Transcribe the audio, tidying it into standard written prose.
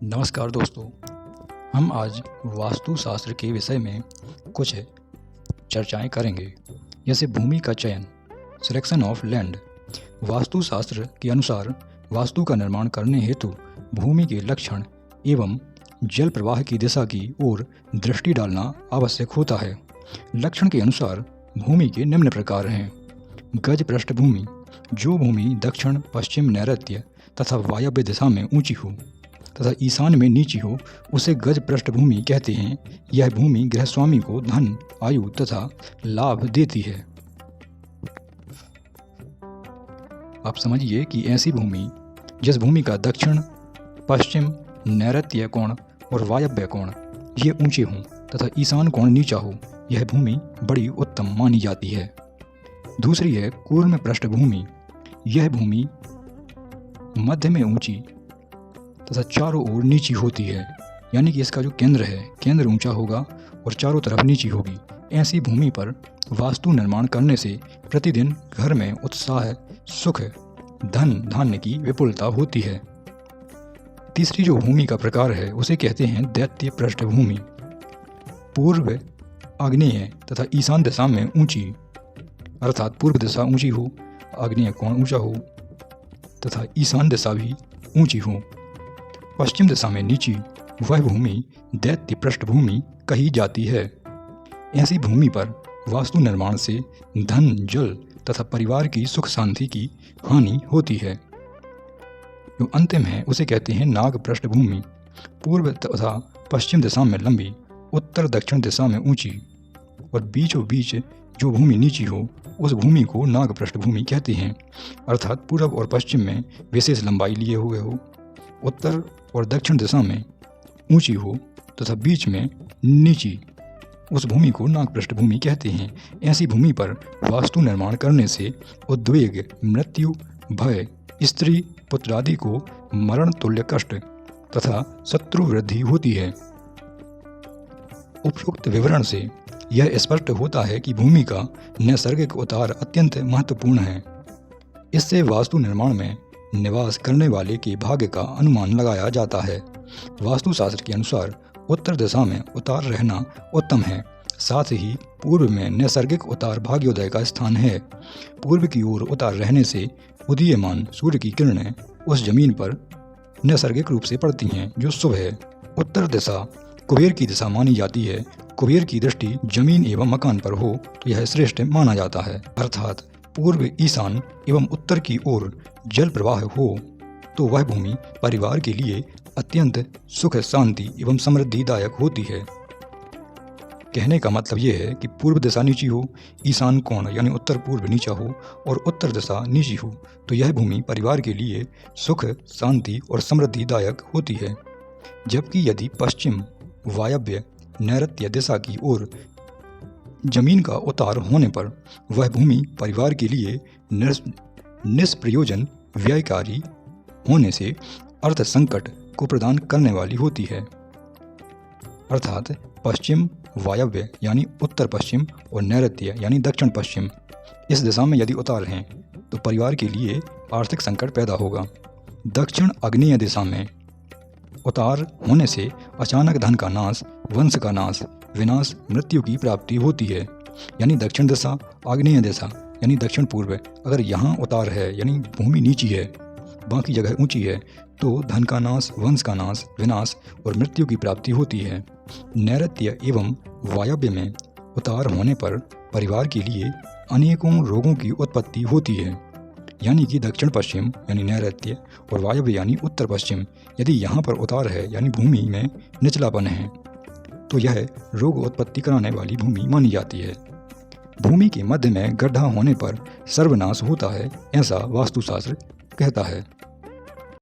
नमस्कार दोस्तों, हम आज वास्तुशास्त्र के विषय में कुछ चर्चाएं करेंगे। जैसे भूमि का चयन, सिलेक्शन ऑफ लैंड। वास्तुशास्त्र के अनुसार वास्तु का निर्माण करने हेतु भूमि के लक्षण एवं जल प्रवाह की दिशा की ओर दृष्टि डालना आवश्यक होता है। लक्षण के अनुसार भूमि के निम्न प्रकार हैं। गज पृष्ठभूमि, जो भूमि दक्षिण पश्चिम नैऋत्य तथा वायव्य दिशा में ऊंची हो तथा ईशान में नीची हो, उसे गज पृष्ठभूमि कहते हैं। यह भूमि गृहस्वामी को धन, आयु तथा लाभ देती है। आप समझिए कि ऐसी भूमि जिस भूमि का दक्षिण पश्चिम नैऋत्य कोण और वायव्य कोण ये ऊंचे हों तथा ईशान कोण नीचा हो, यह भूमि बड़ी उत्तम मानी जाती है। दूसरी है कूर्म पृष्ठभूमि। यह भूमि मध्य में ऊंची तथा चारों ओर नीची होती है, यानी कि इसका जो केंद्र ऊंचा होगा और चारों तरफ नीची होगी। ऐसी भूमि पर वास्तु निर्माण करने से प्रतिदिन घर में उत्साह, सुख, धन धान्य की विपुलता होती है। तीसरी जो भूमि का प्रकार है उसे कहते हैं दैत्य पृष्ठभूमि। पूर्व, आग्नेय तथा ईशान दिशा में ऊंची, अर्थात पूर्व दिशा ऊंची हो, आग्नेय कोण ऊंचा हो तथा ईशान दिशा भी ऊंची हो, पश्चिम दिशा में नीची, वह भूमि दैत्य पृष्ठभूमि कही जाती है। ऐसी भूमि पर वास्तु निर्माण से धन, जल तथा परिवार की सुख शांति की हानि होती है। जो अंतिम है उसे कहते हैं नाग पृष्ठभूमि। पूर्व तथा पश्चिम दिशा में लंबी, उत्तर दक्षिण दिशा में ऊंची और बीचों बीच जो भूमि नीची हो, उस भूमि को नाग पृष्ठभूमि कहते हैं। अर्थात पूर्व और पश्चिम में विशेष लंबाई लिए हुए हो, उत्तर और दक्षिण दिशा में ऊंची हो तथा बीच में नीची, उस भूमि को नाग पृष्ठभूमि कहते हैं। ऐसी भूमि पर वास्तु निर्माण करने से उद्वेग, मृत्यु, भय, स्त्री पुत्र आदि को मरण तुल्य कष्ट तथा शत्रु वृद्धि होती है। उपरोक्त विवरण से यह स्पष्ट होता है कि भूमि का नैसर्गिक उतार अत्यंत महत्वपूर्ण है। इससे वास्तु निर्माण में निवास करने वाले के भाग्य का अनुमान लगाया जाता है। वास्तुशास्त्र के अनुसार उत्तर दिशा में उतार रहना उत्तम है। साथ ही पूर्व में नैसर्गिक उतार भाग्योदय का स्थान है। पूर्व की ओर उतार रहने से उदीयमान सूर्य की किरणें उस जमीन पर नैसर्गिक रूप से पड़ती हैं, जो शुभ है। उत्तर दिशा कुबेर की दिशा मानी जाती है। कुबेर की दृष्टि जमीन एवं मकान पर हो तो यह श्रेष्ठ माना जाता है। अर्थात पूर्व, ईशान एवं उत्तर की ओर जल प्रवाह हो तो वह भूमि परिवार के लिए अत्यंत सुख, शांति एवं समृद्धिदायक होती है। कहने का मतलब यह है कि पूर्व दिशा नीची हो, ईशान कोण यानी उत्तर पूर्व नीचा हो और उत्तर दिशा नीची हो तो यह भूमि परिवार के लिए सुख, शांति और समृद्धिदायक होती है। जबकि यदि पश्चिम, वायव्य, नैऋत्य दिशा की ओर जमीन का उतार होने पर वह भूमि परिवार के लिए निष्प्रयोजन, व्ययकारी होने से अर्थ संकट को प्रदान करने वाली होती है। अर्थात पश्चिम, वायव्य यानी उत्तर पश्चिम और नैऋत्य यानी दक्षिण पश्चिम, इस दिशा में यदि उतार हैं तो परिवार के लिए आर्थिक संकट पैदा होगा। दक्षिण आग्नेय दिशा में उतार होने से अचानक धन का नाश, वंश का नाश, विनाश, मृत्यु की प्राप्ति होती है। यानी दक्षिण दिशा, आग्नेय दिशा यानी दक्षिण पूर्व, अगर यहाँ उतार है यानी भूमि नीची है, बाकी जगह ऊंची है, तो धन का नाश, वंश का नाश, विनाश और मृत्यु की प्राप्ति होती है। नैऋत्य एवं वायव्य में उतार होने पर परिवार के लिए अनेकों रोगों की उत्पत्ति होती है। यानी कि दक्षिण पश्चिम यानी नैऋत्य और वायव्य यानी उत्तर पश्चिम, यदि यहाँ पर उतार है यानी भूमि में निचलापन है तो यह रोग उत्पत्ति कराने वाली भूमि मानी जाती है। भूमि के मध्य में गड्ढा होने पर सर्वनाश होता है, ऐसा वास्तुशास्त्र कहता है।